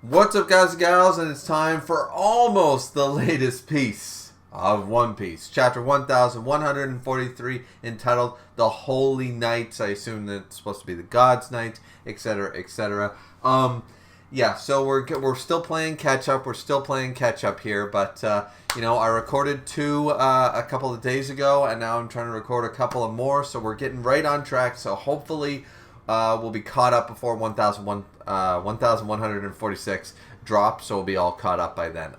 What's up, guys and gals? And it's time for almost the latest piece of One Piece, chapter 1143, entitled "The Holy Nights." I assume that it's supposed to be the Gods' Night, etc., etc. Yeah. So we're still playing catch up. We're still playing catch up here, but I recorded two a couple of days ago, and now I'm trying to record a couple of more. So we're getting right on track. So hopefully. We'll be caught up before 1146 drops, so we'll be all caught up by then.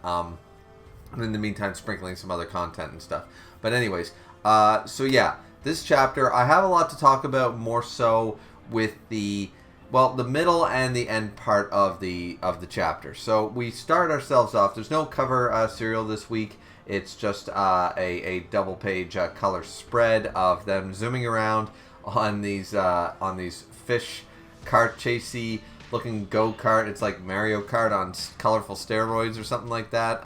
In the meantime, sprinkling some other content and stuff. But anyways, so yeah, this chapter, I have a lot to talk about, more so with the middle and the end part of the chapter. So we start ourselves off. There's no cover serial this week. It's just a double page color spread of them zooming around on these fish kart chasey looking go-kart. It's like Mario Kart on colorful steroids or something like that.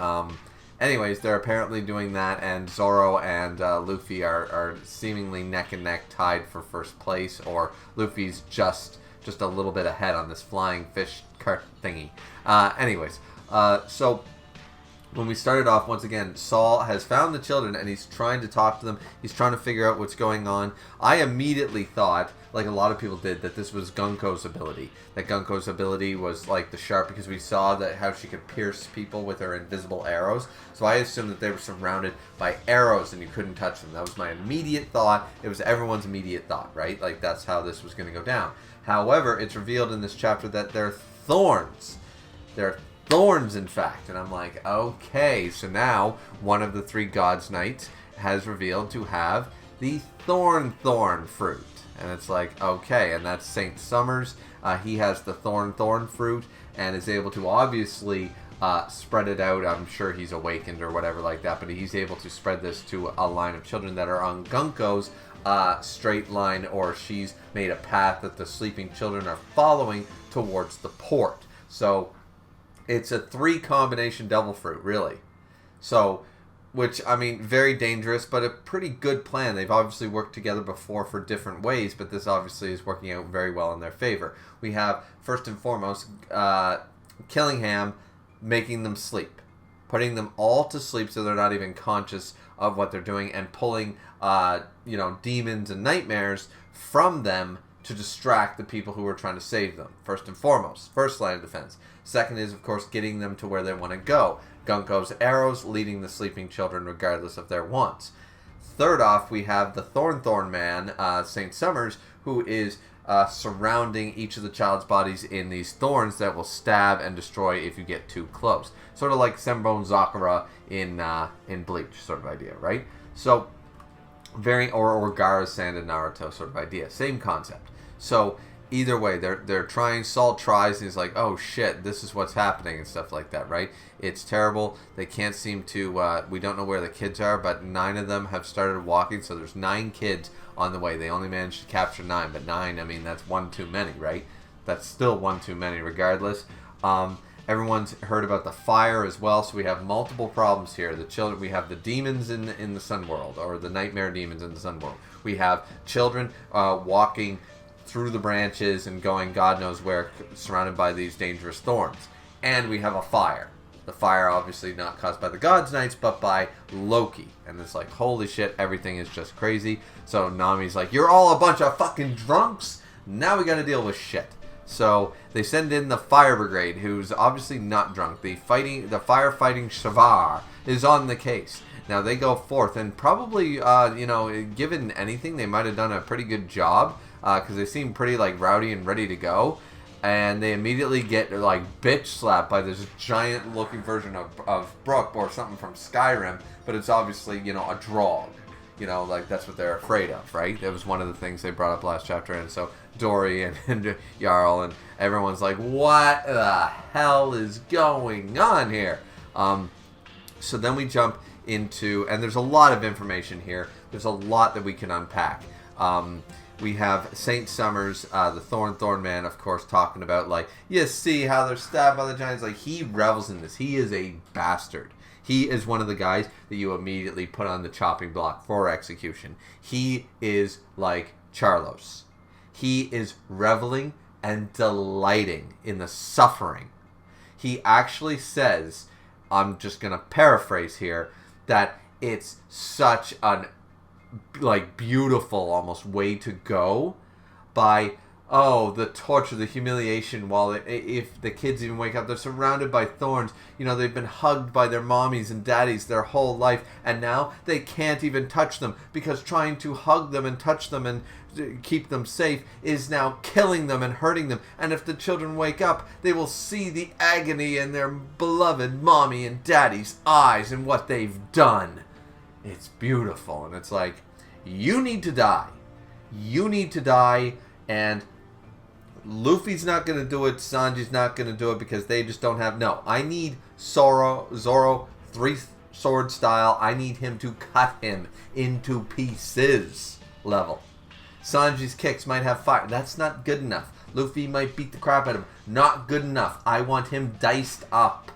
Anyways, they're apparently doing that, and Zoro and Luffy are seemingly neck and neck tied for first place, or Luffy's just a little bit ahead on this flying fish kart thingy. So when we started off, once again, Saul has found the children and he's trying to talk to them. He's trying to figure out what's going on. I immediately thought, like a lot of people did, that this was Gunko's ability. That Gunko's ability was like the sharp, because we saw that how she could pierce people with her invisible arrows. So I assumed that they were surrounded by arrows and you couldn't touch them. That was my immediate thought. It was everyone's immediate thought, right? Like that's how this was going to go down. However, it's revealed in this chapter that they're thorns. They're thorns, in fact. And I'm like, okay, so now one of the three gods' knights has revealed to have the thorn fruit. And it's like, okay, and that's Saint Summers. He has the thorn fruit and is able to obviously spread it out. I'm sure he's awakened or whatever like that, but he's able to spread this to a line of children that are on Gunko's straight line, or she's made a path that the sleeping children are following towards the port. So it's a 3 combination devil fruit, really. So, which, I mean, very dangerous, but a pretty good plan. They've obviously worked together before for different ways, but this obviously is working out very well in their favor. We have, first and foremost, Killingham making them sleep. Putting them all to sleep so they're not even conscious of what they're doing, and pulling, demons and nightmares from them to distract the people who are trying to save them. First and foremost. First line of defense. Second is, of course, getting them to where they want to go. Gunko's arrows leading the sleeping children regardless of their wants. Third off, we have the Thorn Man, St. Summers, who is surrounding each of the child's bodies in these thorns that will stab and destroy if you get too close. Sort of like Senbon Zakura in Bleach sort of idea, right? So, or Gaara's Sand in Naruto sort of idea. Same concept. So, either way, they're trying. Saul tries, and he's like, "Oh shit, this is what's happening," and stuff like that, right? It's terrible. They can't seem to. We don't know where the kids are, but 9 of them have started walking. So there's 9 kids on the way. They only managed to capture 9, but 9. I mean, that's 1 too many, right? That's still 1 too many, regardless. Everyone's heard about the fire as well, so we have multiple problems here. The children, we have the demons in the Sun World, or the nightmare demons in the Sun World. We have children walking through the branches and going God knows where, surrounded by these dangerous thorns. And we have a fire. The fire obviously not caused by the Gods' Knights, but by Loki. And it's like, holy shit, everything is just crazy. So Nami's like, you're all a bunch of fucking drunks. Now we gotta deal with shit. So they send in the fire brigade, who's obviously not drunk. The firefighting Shavar is on the case. Now they go forth, and probably, given anything, they might have done a pretty good job, because they seem pretty like rowdy and ready to go. And they immediately get like bitch slapped by this giant looking version of Brook, or something from Skyrim, but it's obviously, a Draug. Like that's what they're afraid of, right? That was one of the things they brought up last chapter. And so Dory and Jarl and everyone's like, what the hell is going on here? So then we jump into, and there's a lot of information here. There's a lot that we can unpack. We have Saint Summers, the Thorn Man, of course, talking about, like, you see how they're stabbed by the giants. Like, he revels in this. He is a bastard. He is one of the guys that you immediately put on the chopping block for execution. He is like Charlos. He is reveling and delighting in the suffering. he actually says, I'm just going to paraphrase here, that it's such an, like, beautiful almost way to go by, the torture, the humiliation, while if the kids even wake up, they're surrounded by thorns. You know, they've been hugged by their mommies and daddies their whole life, and now they can't even touch them because trying to hug them and touch them and keep them safe is now killing them and hurting them. And if the children wake up, they will see the agony in their beloved mommy and daddy's eyes and what they've done. It's beautiful, and it's like, you need to die. You need to die, and Luffy's not going to do it, Sanji's not going to do it because they just don't have... No, I need Zoro, three-sword style. I need him to cut him into pieces level. Sanji's kicks might have fire. That's not good enough. Luffy might beat the crap out of him. Not good enough. I want him diced up.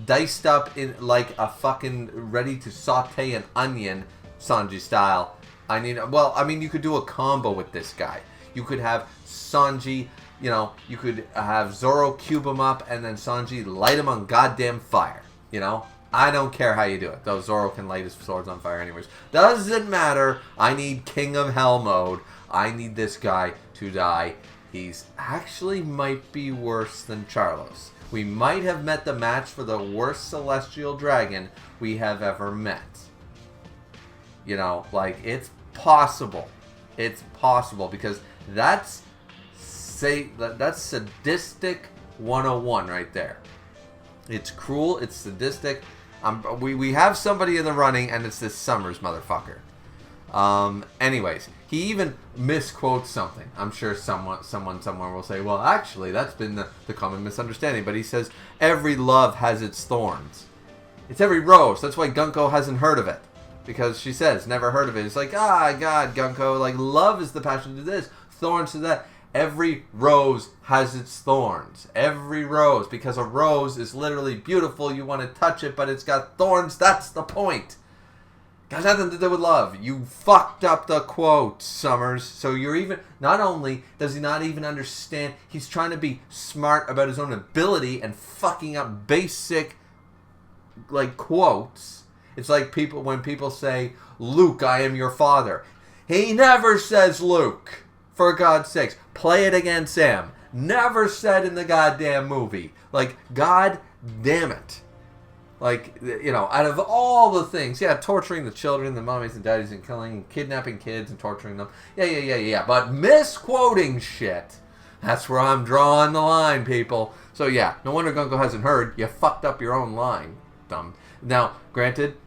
Diced up in like a fucking ready to saute an onion, Sanji style. You could do a combo with this guy. You could have Sanji, you could have Zoro cube him up and then Sanji light him on goddamn fire. I don't care how you do it. Though Zoro can light his swords on fire anyways. Doesn't matter. I need King of Hell mode. I need this guy to die. He's actually might be worse than Charlos. We might have met the match for the worst celestial dragon we have ever met. It's possible. It's possible because that's sadistic 101 right there. It's cruel, it's sadistic. We have somebody in the running, and it's this Summers motherfucker. Anyways, he even misquotes something. I'm sure someone somewhere will say, well, actually, that's been the common misunderstanding. But he says, every love has its thorns. It's every rose. That's why Gunko hasn't heard of it. Because she says, never heard of it. It's like, God, Gunko, like, love is the passion to this, thorns to that. Every rose has its thorns. Every rose. Because a rose is literally beautiful. You want to touch it, but it's got thorns. That's the point. Got nothing to do with love. You fucked up the quote, Summers. So you're even... Not only does he not even understand, he's trying to be smart about his own ability and fucking up basic, quotes. It's like when people say, Luke, I am your father. He never says Luke. For God's sakes. Play it against Sam. Never said in the goddamn movie. God damn it. Out of all the things, torturing the children, the mommies and daddies, and kidnapping kids and torturing them. Yeah. But misquoting shit. That's where I'm drawing the line, people. So no wonder Gunko hasn't heard. You fucked up your own line, dumb. Now, granted,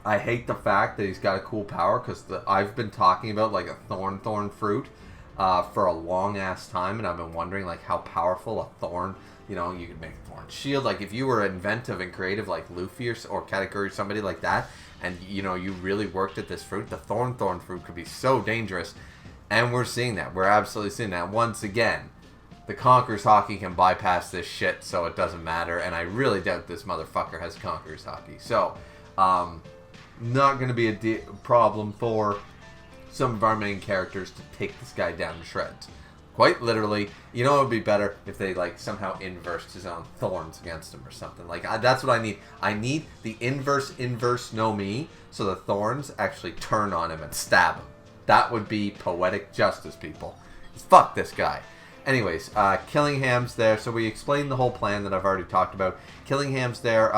I hate the fact that he's got a cool power because I've been talking about a thorn fruit for a long ass time, and I've been wondering how powerful a thorn. You could make a thorn shield. If you were inventive and creative like Luffy or Katakuri, somebody like that, and you really worked at this fruit, the thorn fruit could be so dangerous. And we're seeing that. We're absolutely seeing that once again. The Conqueror's Haki can bypass this shit, so it doesn't matter. And I really doubt this motherfucker has Conqueror's Haki. So, not going to be a problem for some of our main characters to take this guy down to shreds. Quite literally. It would be better if they somehow inversed his own thorns against him or something. That's what I need. I need the inverse no mi, so the thorns actually turn on him and stab him. That would be poetic justice, people. Fuck this guy. Anyways, Killingham's there, so we explained the whole plan that I've already talked about. Killingham's there,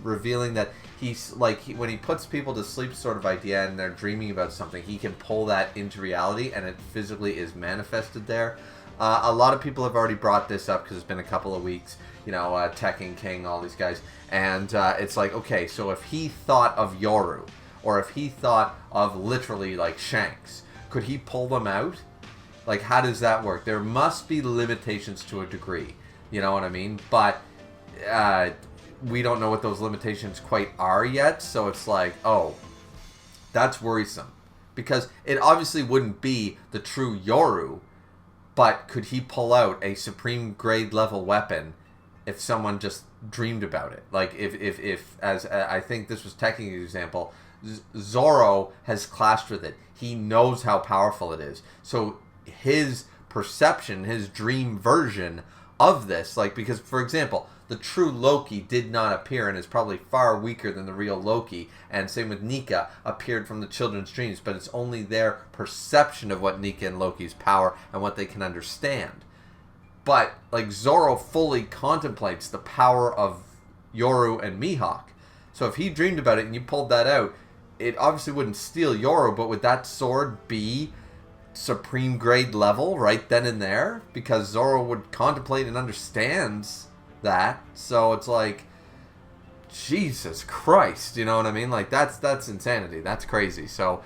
revealing that he's, when he puts people to sleep sort of idea and they're dreaming about something, he can pull that into reality, and it physically is manifested there. A lot of people have already brought this up because it's been a couple of weeks, Tekken King, all these guys, and it's okay, so if he thought of Yoru, or if he thought of literally, Shanks, could he pull them out? How does that work? There must be limitations to a degree. You know what I mean? But we don't know what those limitations quite are yet. So it's that's worrisome. Because it obviously wouldn't be the true Yoru. But could he pull out a supreme grade level weapon if someone just dreamed about it? If as I think this was Tekken's example, Zoro has clashed with it. He knows how powerful it is. So his perception, his dream version of this, because, for example, the true Loki did not appear and is probably far weaker than the real Loki. And same with Nika, appeared from the children's dreams, but it's only their perception of what Nika and Loki's power and what they can understand. But, like, Zoro fully contemplates the power of Yoru and Mihawk. So if he dreamed about it and you pulled that out, it obviously wouldn't steal Yoru, but would that sword be supreme grade level right then and there? Because Zoro would contemplate and understands that. So it's like, Jesus Christ, you know what I mean? Like, that's insanity. That's crazy. So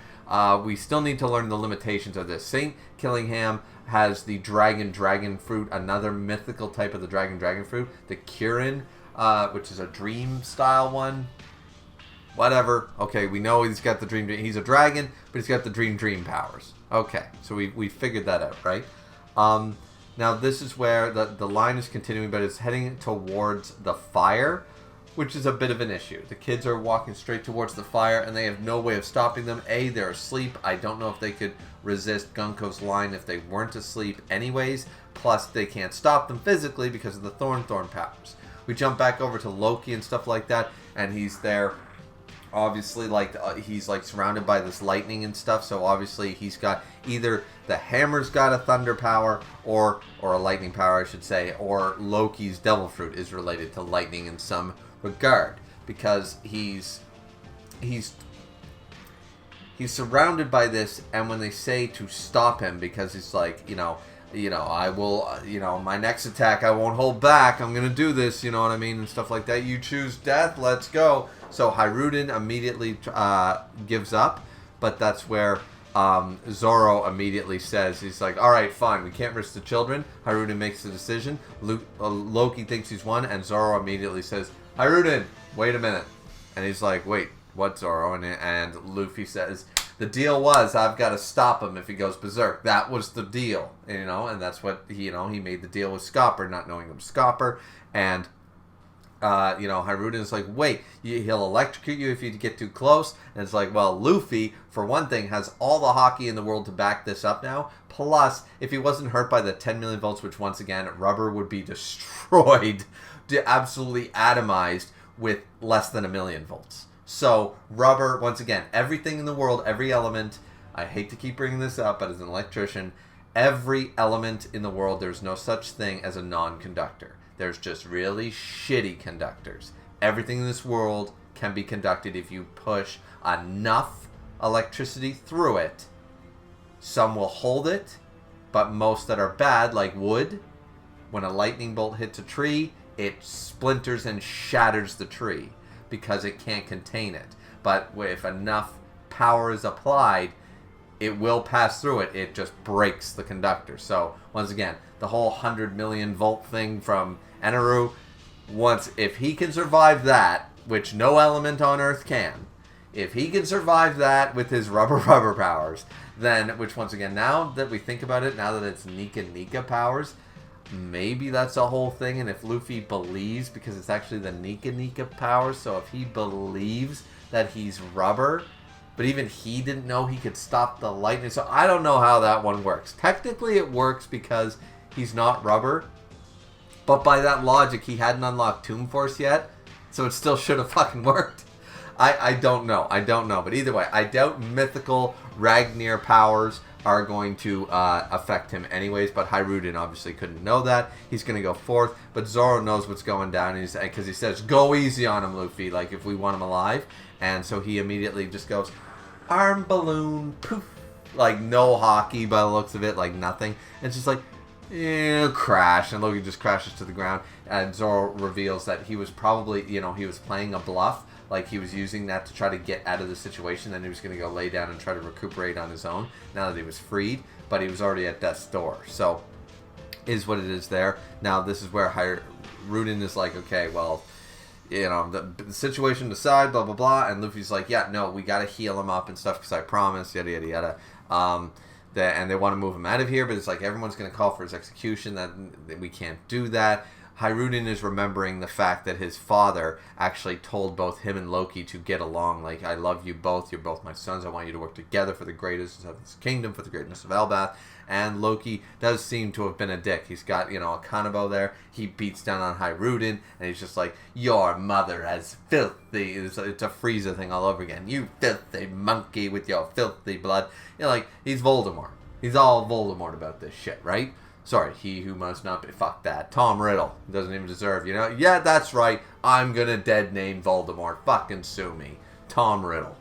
we still need to learn the limitations of this. Saint Killingham has the dragon fruit, another mythical type of the dragon fruit, the Kirin, which is a dream style one. Whatever. Okay, we know he's got the dream. He's a dragon, but he's got the dream powers. Okay, so we figured that out, right? Now this is where the line is continuing, but it's heading towards the fire, which is a bit of an issue. The kids are walking straight towards the fire, and they have no way of stopping them. A, they're asleep. I don't know if they could resist Gunko's line if they weren't asleep anyways. Plus, they can't stop them physically because of the Thorn powers. We jump back over to Loki and stuff like that, and he's there. Obviously, like he's like surrounded by this lightning and stuff, so obviously he's got either the hammer's got a thunder power or a lightning power, I should say, or Loki's devil fruit is related to lightning in some regard, because he's surrounded by this, and when they say to stop him, because he's like, I will, my next attack, I won't hold back. I'm going to do this, you know what I mean? And stuff like that. You choose death. Let's go. So Hiruden immediately gives up. But that's where Zoro immediately says, he's like, all right, fine. We can't risk the children. Hiruden makes the decision. Loki thinks he's won. And Zoro immediately says, Hiruden, wait a minute. And he's like, wait, what, Zoro? And Luffy says, the deal was I've got to stop him if he goes berserk. That was the deal, and that's what he made the deal with Scopper, not knowing him Scopper, and Hiruden is like, wait, he'll electrocute you if you get too close, and it's like, well, Luffy, for one thing, has all the hockey in the world to back this up now. Plus, if he wasn't hurt by the 10 million volts, which once again, rubber would be destroyed, absolutely atomized with less than 1 million volts. So, rubber, once again, everything in the world, every element, I hate to keep bringing this up, but as an electrician, every element in the world, there's no such thing as a non-conductor. There's just really shitty conductors. Everything in this world can be conducted if you push enough electricity through it. Some will hold it, but most that are bad, like wood, when a lightning bolt hits a tree, it splinters and shatters the tree, because it can't contain it. But if enough power is applied, it will pass through it. It just breaks the conductor. So, once again, the whole 100 million volt thing from Eneru, if he can survive that, which no element on Earth can, if he can survive that with his rubber powers, then, which once again, now that we think about it, now that it's Nika powers, maybe that's a whole thing. And if Luffy believes, because it's actually the Nika powers, so if he believes that he's rubber, but even he didn't know he could stop the lightning, so I don't know how that one works. Technically it works because he's not rubber, but by that logic he hadn't unlocked Tomb Force yet, so it still should have fucking worked. I don't know, but either way, I doubt mythical Ragnar powers are going to affect him anyways, but Hiruden obviously couldn't know that. He's going to go forth, but Zoro knows what's going down, because he says, go easy on him, Luffy, like, if we want him alive. And so he immediately just goes, arm balloon, poof, like, no hockey by the looks of it, like, nothing. And it's just like, crash, and Loki just crashes to the ground, and Zoro reveals that he was probably, he was playing a bluff, like he was using that to try to get out of the situation, then he was going to go lay down and try to recuperate on his own, now that he was freed, but he was already at death's door, so, is what it is there. Now, this is where Hiruden is like, okay, well, the situation aside, blah, blah, blah, and Luffy's like, yeah, no, we got to heal him up and stuff, because I promised, yada, yada, yada, and they want to move him out of here, but it's like everyone's going to call for his execution, that we can't do that. Hyrudin is remembering the fact that his father actually told both him and Loki to get along. Like, I love you both. You're both my sons. I want you to work together for the greatness of this kingdom, for the greatness of Elbath. And Loki does seem to have been a dick. He's got, a Kanabo there. He beats down on Hyrudin, and he's just like, your mother has filthy... It's a Frieza thing all over again. You filthy monkey with your filthy blood. He's Voldemort. He's all Voldemort about this shit, right? Sorry, he who must not be... Fuck that. Tom Riddle. Doesn't even deserve, Yeah, that's right. I'm gonna dead name Voldemort. Fucking sue me. Tom Riddle.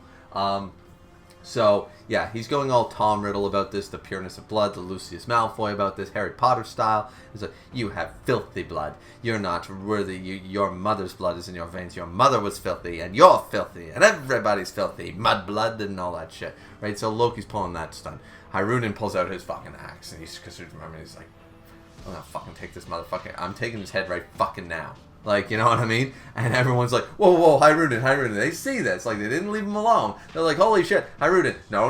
So, yeah, he's going all Tom Riddle about this, the pureness of blood, the Lucius Malfoy about this, Harry Potter style. He's like, you have filthy blood. You're not worthy. Your mother's blood is in your veins. Your mother was filthy, and you're filthy, and everybody's filthy. Mud blood and all that shit. Right? So Loki's pulling that stunt. Hyrudin pulls out his fucking axe, and he's like, I'm gonna fucking take this motherfucker. I'm taking his head right fucking now. You know what I mean? And everyone's like, whoa, Hyrudin. They see this. They didn't leave him alone. They're like, holy shit, Hyrudin. No,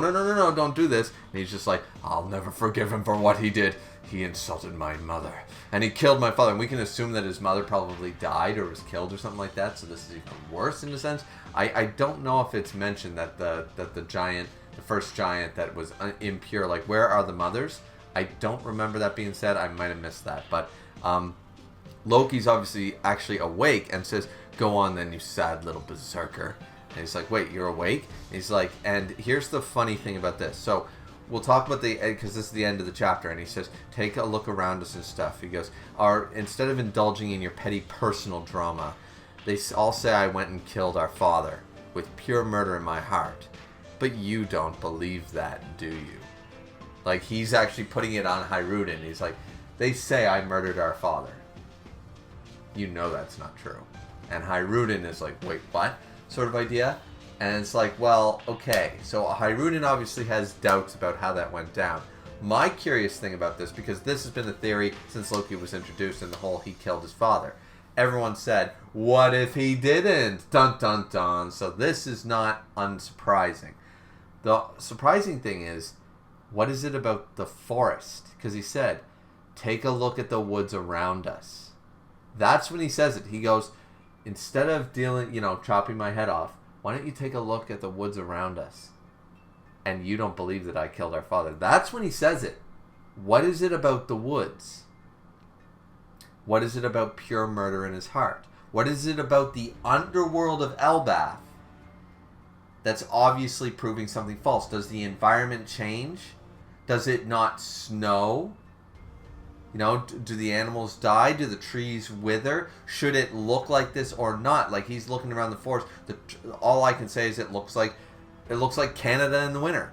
don't do this. And he's just like, I'll never forgive him for what he did. He insulted my mother. And he killed my father. And we can assume that his mother probably died or was killed or something like that. So this is even worse in a sense. I don't know if it's mentioned that the giant, the first giant that was impure, where are the mothers? I don't remember that being said. I might have missed that. But, Loki's obviously actually awake and says, go on then, you sad little berserker. And he's like, wait, you're awake? And he's like, and here's the funny thing about this. So we'll talk about because this is the end of the chapter, and he says, take a look around us and stuff. He goes, instead of indulging in your petty personal drama, they all say I went and killed our father with pure murder in my heart. But you don't believe that, do you? He's actually putting it on Hyrudin. He's like, they say I murdered our father. You know that's not true. And Hyrudin is like, wait, what? Sort of idea. And it's like, well, okay. So Hyrudin obviously has doubts about how that went down. My curious thing about this, because this has been the theory since Loki was introduced in the whole he killed his father. Everyone said, what if he didn't? Dun, dun, dun. So this is not unsurprising. The surprising thing is, what is it about the forest? Because he said, take a look at the woods around us. That's when he says it. He goes, instead of chopping my head off, why don't you take a look at the woods around us? And you don't believe that I killed our father. That's when he says it. What is it about the woods? What is it about pure murder in his heart? What is it about the underworld of Elbath that's obviously proving something false? Does the environment change? Does it not snow? Do the animals die? Do the trees wither? Should it look like this or not? He's looking around the forest. All I can say is it looks like Canada in the winter.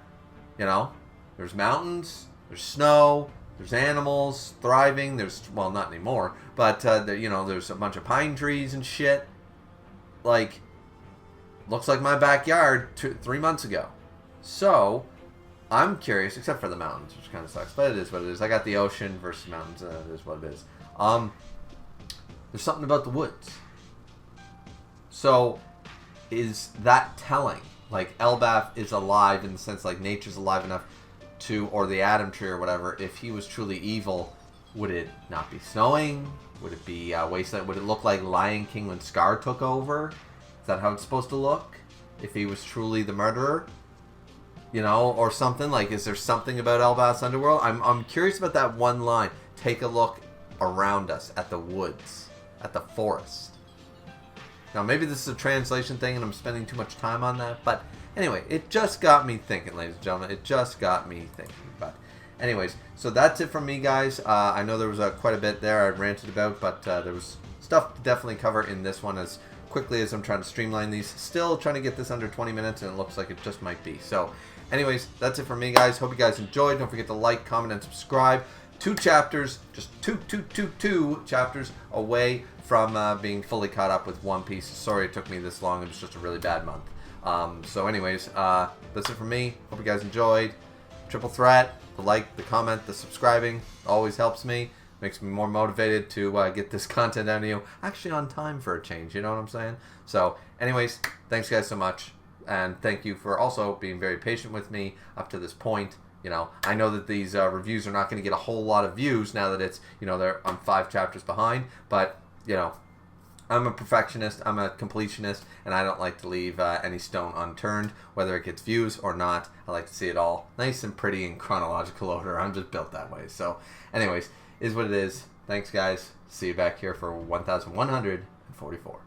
There's mountains, there's snow, there's animals thriving. Not anymore, but there's a bunch of pine trees and shit. Looks like my backyard 3 months ago. So I'm curious, except for the mountains, which kind of sucks, but it is what it is. I got the ocean versus mountains, and it is what it is. There's something about the woods. So, is that telling? Elbath is alive in the sense, nature's alive enough to, or the Atom Tree or whatever, if he was truly evil, would it not be snowing? Would it be wasteland? Would it look like Lion King when Scar took over? Is that how it's supposed to look? If he was truly the murderer? Or something. Is there something about Elbath's underworld? I'm curious about that one line. Take a look around us at the woods, at the forest. Now, maybe this is a translation thing and I'm spending too much time on that, but anyway, it just got me thinking, ladies and gentlemen. It just got me thinking. But anyways, so that's it from me, guys. I know there was quite a bit there I ranted about, but there was stuff to definitely cover in this one as quickly as I'm trying to streamline these. Still trying to get this under 20 minutes, and it looks like it just might be. So anyways, that's it for me, guys. Hope you guys enjoyed. Don't forget to like, comment, and subscribe. 2 chapters, just two chapters away from being fully caught up with One Piece. Sorry it took me this long. It was just a really bad month. So anyways, that's it for me. Hope you guys enjoyed. Triple threat. The like, the comment, the subscribing always helps me. Makes me more motivated to get this content out of you. Actually on time for a change, you know what I'm saying? So anyways, thanks guys so much. And thank you for also being very patient with me up to this point. I know that these reviews are not going to get a whole lot of views now that it's, I'm 5 chapters behind. But you know, I'm a perfectionist, I'm a completionist, and I don't like to leave any stone unturned, whether it gets views or not. I like to see it all nice and pretty in chronological order. I'm just built that way. So, anyways, is what it is. Thanks, guys. See you back here for 1144.